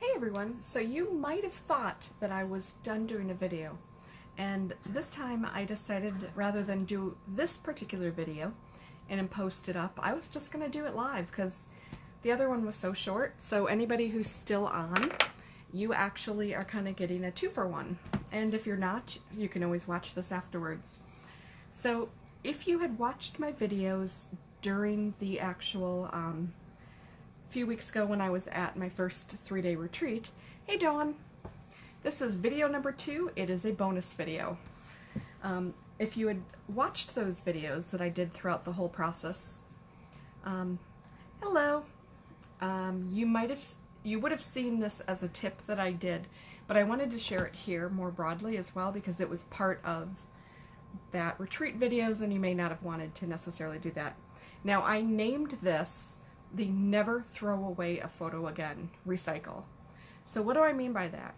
Hey everyone, so you might have thought that I was done doing a video, and this time I decided rather than do this particular video and then post it up, I was just going to do it live because the other one was so short. So anybody who's still on, you actually are kind of getting a 2-for-1, and if you're not, you can always watch this afterwards. So if you had watched my videos during the actual few weeks ago when I was at my first 3-day retreat. Hey Dawn! This is video number 2. It is a bonus video. If you had watched those videos that I did throughout the whole process, hello! You would have seen this as a tip that I did, but I wanted to share it here more broadly as well because it was part of that retreat videos and you may not have wanted to necessarily do that. Now I named this the never throw away a photo again, recycle. So what do I mean by that?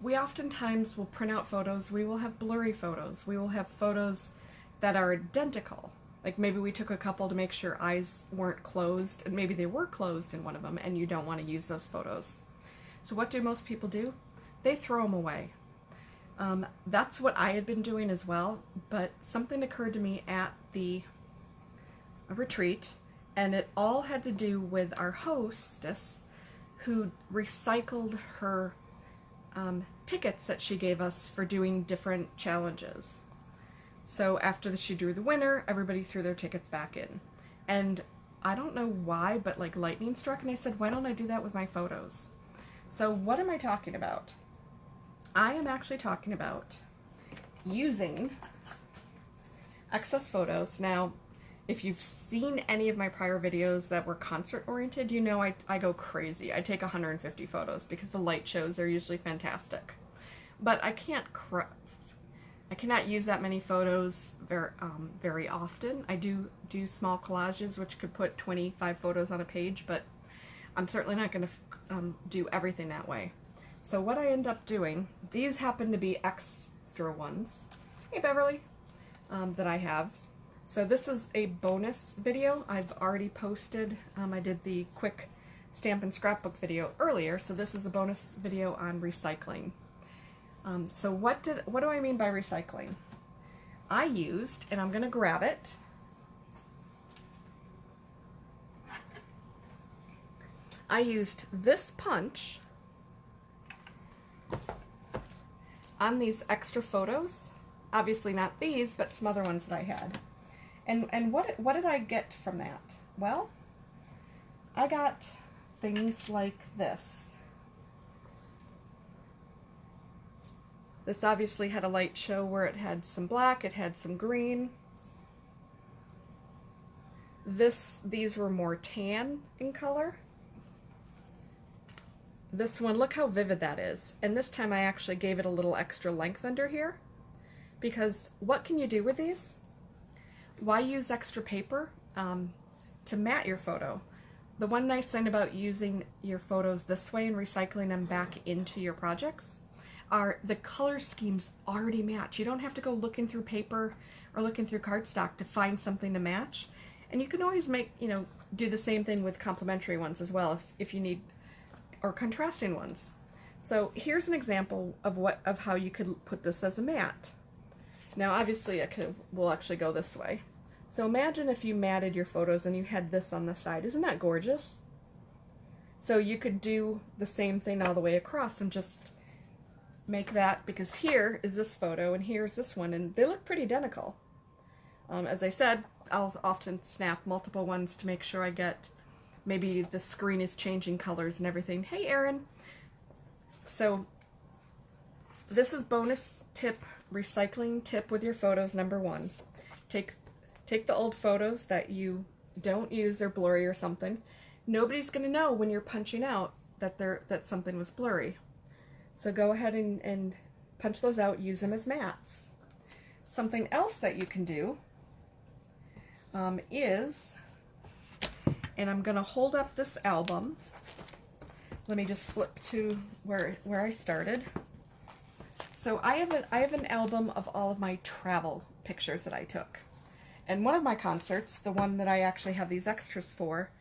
We oftentimes will print out photos, we will have blurry photos, we will have photos that are identical. Like maybe we took a couple to make sure eyes weren't closed, and maybe they were closed in one of them and you don't want to use those photos. So what do most people do? They throw them away. That's what I had been doing as well, but something occurred to me at the retreat, and it all had to do with our hostess who recycled her tickets that she gave us for doing different challenges. So after she drew the winner, everybody threw their tickets back in. And I don't know why, but like lightning struck, and I said, why don't I do that with my photos? So what am I talking about? I am actually talking about using excess photos. Now, if you've seen any of my prior videos that were concert-oriented, you know I go crazy. I take 150 photos because the light shows are usually fantastic. But I cannot use that many photos very often. I do small collages, which could put 25 photos on a page, but I'm certainly not going to do everything that way. So what I end up doing, these happen to be extra ones. Hey Beverly, that I have. So this is a bonus video I've already posted. I did the quick stamp and scrapbook video earlier, so this is a bonus video on recycling. So what do I mean by recycling? I used, and I'm going to grab it, I used this punch on these extra photos. Obviously not these, but some other ones that I had. And what did I get from that? Well, I got things like this. This obviously had a light show where it had some black, it had some green. These were more tan in color. This one, look how vivid that is. And this time I actually gave it a little extra length under here. Because what can you do with these? Why use extra paper to mat your photo? The one nice thing about using your photos this way and recycling them back into your projects are the color schemes already match. You don't have to go looking through paper or looking through cardstock to find something to match. And you can always do the same thing with complementary ones as well if you need, or contrasting ones. So here's an example of how you could put this as a mat. Now obviously we'll actually go this way. So imagine if you matted your photos and you had this on the side. Isn't that gorgeous? So you could do the same thing all the way across and just make that, because here is this photo and here's this one, and they look pretty identical. As I said, I'll often snap multiple ones to make sure I get, maybe the screen is changing colors and everything. Hey Erin! So this is bonus tip, recycling tip with your photos number 1. Take the old photos that you don't use, they're blurry or something. Nobody's going to know when you're punching out that something was blurry. So go ahead and punch those out, use them as mats. Something else that you can do is, and I'm going to hold up this album. Let me just flip to where I started. So I have an album of all of my travel pictures that I took. And one of my concerts, the one that I actually have these extras for,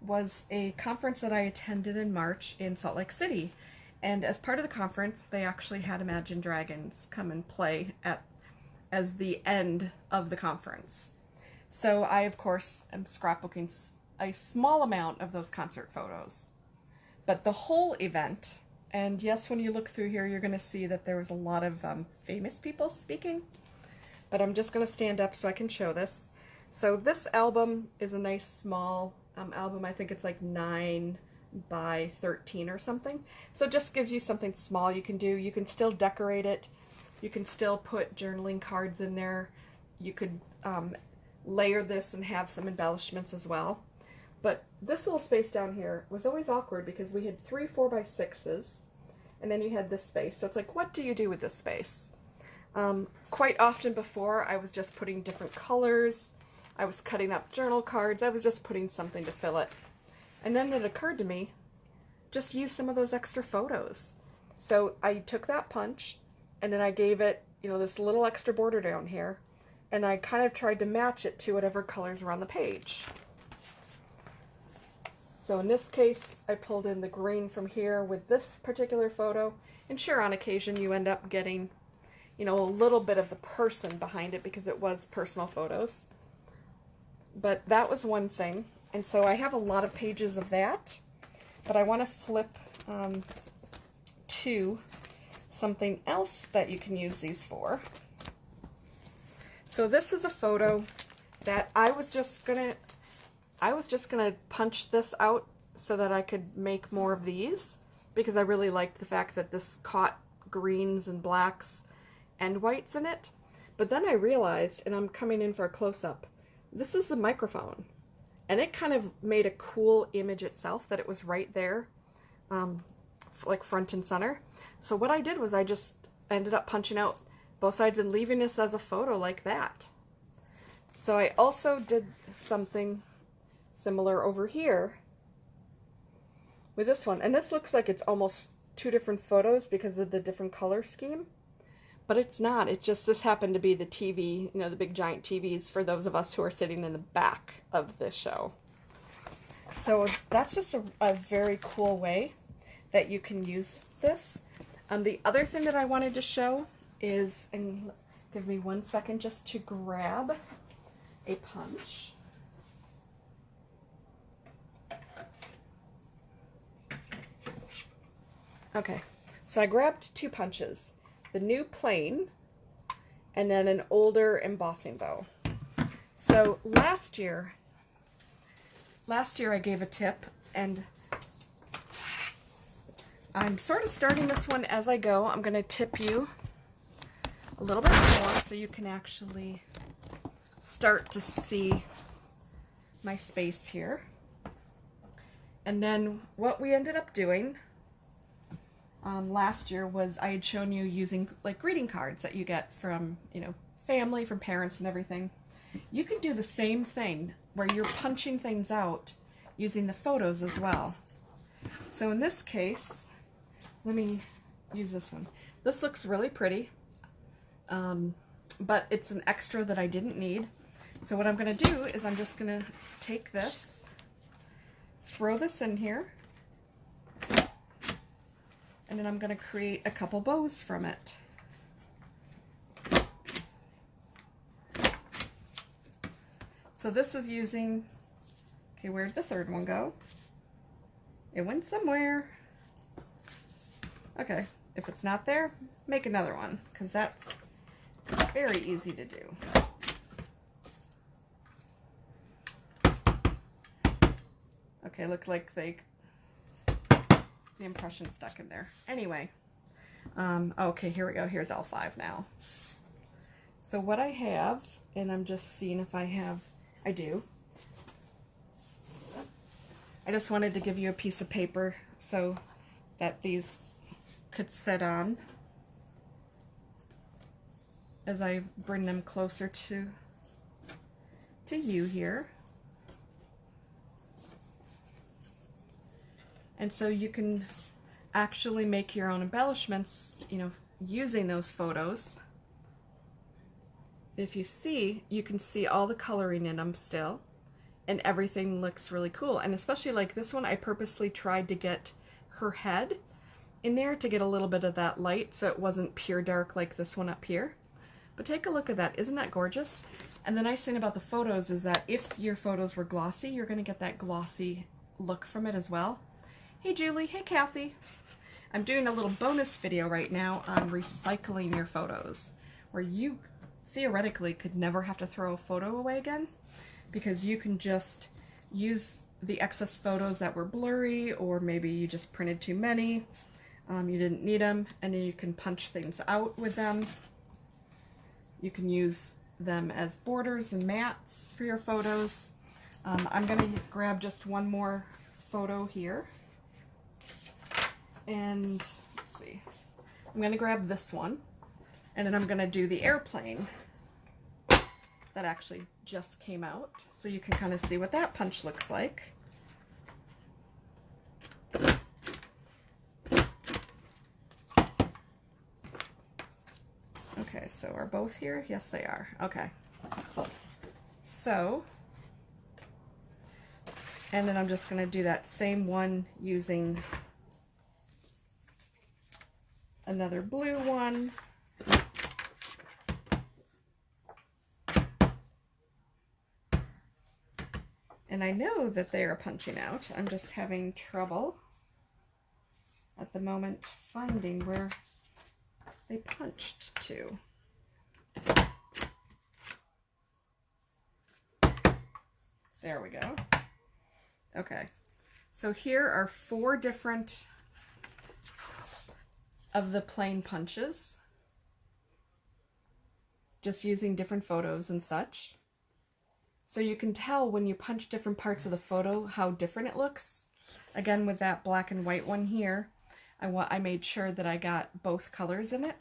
was a conference that I attended in March in Salt Lake City. And as part of the conference, they actually had Imagine Dragons come and play as the end of the conference. So I, of course, am scrapbooking a small amount of those concert photos. But the whole event, and yes, when you look through here, you're going to see that there was a lot of famous people speaking. But I'm just going to stand up so I can show this. So this album is a nice small album. I think it's like 9 by 13 or something. So it just gives you something small you can do. You can still decorate it. You can still put journaling cards in there. You could layer this and have some embellishments as well. But this little space down here was always awkward because we had 3 4x6s, and then you had this space. So it's like, what do you do with this space? Quite often before, I was just putting different colors. I was cutting up journal cards. I was just putting something to fill it. And then it occurred to me, just use some of those extra photos. So I took that punch, and then I gave it, you know, this little extra border down here, and I kind of tried to match it to whatever colors were on the page. So in this case, I pulled in the green from here with this particular photo, and sure, on occasion you end up getting, you know, a little bit of the person behind it because it was personal photos. But that was one thing, and so I have a lot of pages of that, but I want to flip to something else that you can use these for. So this is a photo that I was just gonna punch this out so that I could make more of these, because I really liked the fact that this caught greens and blacks and whites in it. But then I realized, and I'm coming in for a close-up, this is the microphone, and it kind of made a cool image itself that it was right there, like front and center. So what I did was I just ended up punching out both sides and leaving this as a photo like that. So I also did something similar over here with this one, and this looks like it's almost 2 different photos because of the different color scheme. But it's not. It's just this happened to be the TV, you know, the big giant TVs for those of us who are sitting in the back of this show. So that's just a very cool way that you can use this. The other thing that I wanted to show is, and give me 1 second just to grab a punch. Okay, so I grabbed 2 punches. The new plain, and then an older embossing bow. So last year I gave a tip, and I'm sort of starting this one as I go. I'm going to tip you a little bit more so you can actually start to see my space here. And then what we ended up doing last year was I had shown you using like greeting cards that you get from, you know, family, from parents and everything. You can do the same thing where you're punching things out using the photos as well. So in this case, let me use this one. This looks really pretty, but it's an extra that I didn't need. So what I'm going to do is I'm just going to take this, throw this in here, and then I'm going to create a couple bows from it. So this is using, okay, where'd the third one go? It went somewhere. Okay, if it's not there, make another one, because that's very easy to do. Okay, looks like the impression stuck in there. Anyway, okay, here we go. Here's L5 now. So what I have, and I'm just seeing if I have, I do. I just wanted to give you a piece of paper so that these could sit on as I bring them closer to you here. And so you can actually make your own embellishments, you know, using those photos. If you see, you can see all the coloring in them still. and everything looks really cool. And especially like this one, I purposely tried to get her head in there to get a little bit of that light so it wasn't pure dark like this one up here. But take a look at that. Isn't that gorgeous? And the nice thing about the photos is that if your photos were glossy, you're going to get that glossy look from it as well. Hey Julie, hey Kathy. I'm doing a little bonus video right now on recycling your photos, where you theoretically could never have to throw a photo away again, because you can just use the excess photos that were blurry, or maybe you just printed too many, you didn't need them, and then you can punch things out with them. You can use them as borders and mats for your photos. I'm going to grab just one more photo here. And let's see. I'm going to grab this one. And then I'm going to do the airplane that actually just came out. So you can kind of see what that punch looks like. Okay, so are both here? Yes, they are. Okay. So, and then I'm just going to do that same one using another blue one. And I know that they are punching out. I'm just having trouble at the moment finding where they punched to. There we go. Okay, so here are 4 different of the plane punches, just using different photos and such. So you can tell when you punch different parts of the photo how different it looks. Again, with that black and white one here, I made sure that I got both colors in it.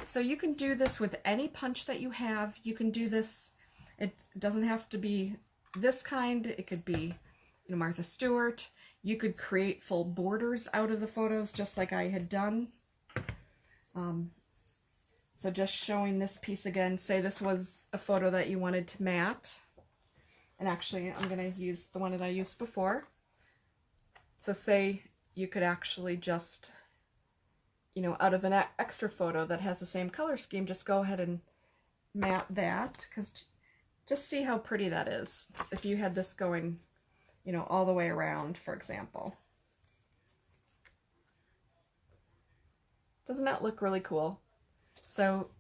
So you can do this with any punch that you have. You can do this, it doesn't have to be this kind, it could be, you know, Martha Stewart. You could create full borders out of the photos just like I had done. So just showing this piece again, say this was a photo that you wanted to matte. And actually, I'm going to use the one that I used before. So say you could actually just, you know, out of an extra photo that has the same color scheme, just go ahead and matte that, because just see how pretty that is. If you had this going, you know, all the way around, for example. Doesn't that look really cool? So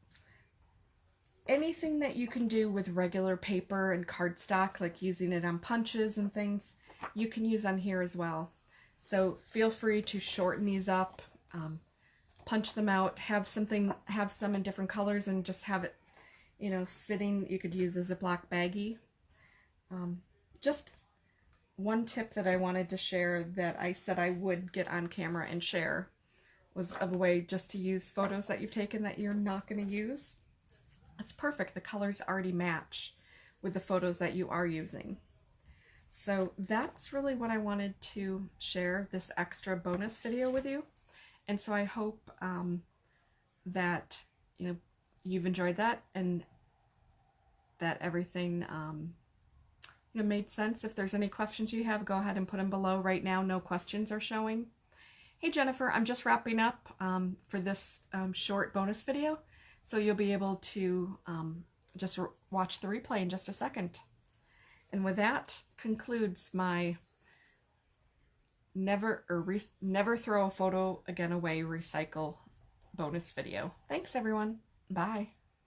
anything that you can do with regular paper and cardstock, like using it on punches and things, you can use on here as well. So feel free to shorten these up, punch them out, have some in different colors, and just have it, you know, sitting. You could use as a Ziploc baggie. Just one tip that I wanted to share that I said I would get on camera and share was a way just to use photos that you've taken that you're not going to use. It's perfect. The colors already match with the photos that you are using. So that's really what I wanted to share, this extra bonus video with you. And so I hope that, you know, you've enjoyed that and that everything you know, made sense. If there's any questions you have, go ahead and put them below. Right now, no questions are showing. Hey Jennifer, I'm just wrapping up for this short bonus video, so you'll be able to just watch the replay in just a second. And with that concludes my never throw a photo again away, recycle bonus video. Thanks everyone. Bye.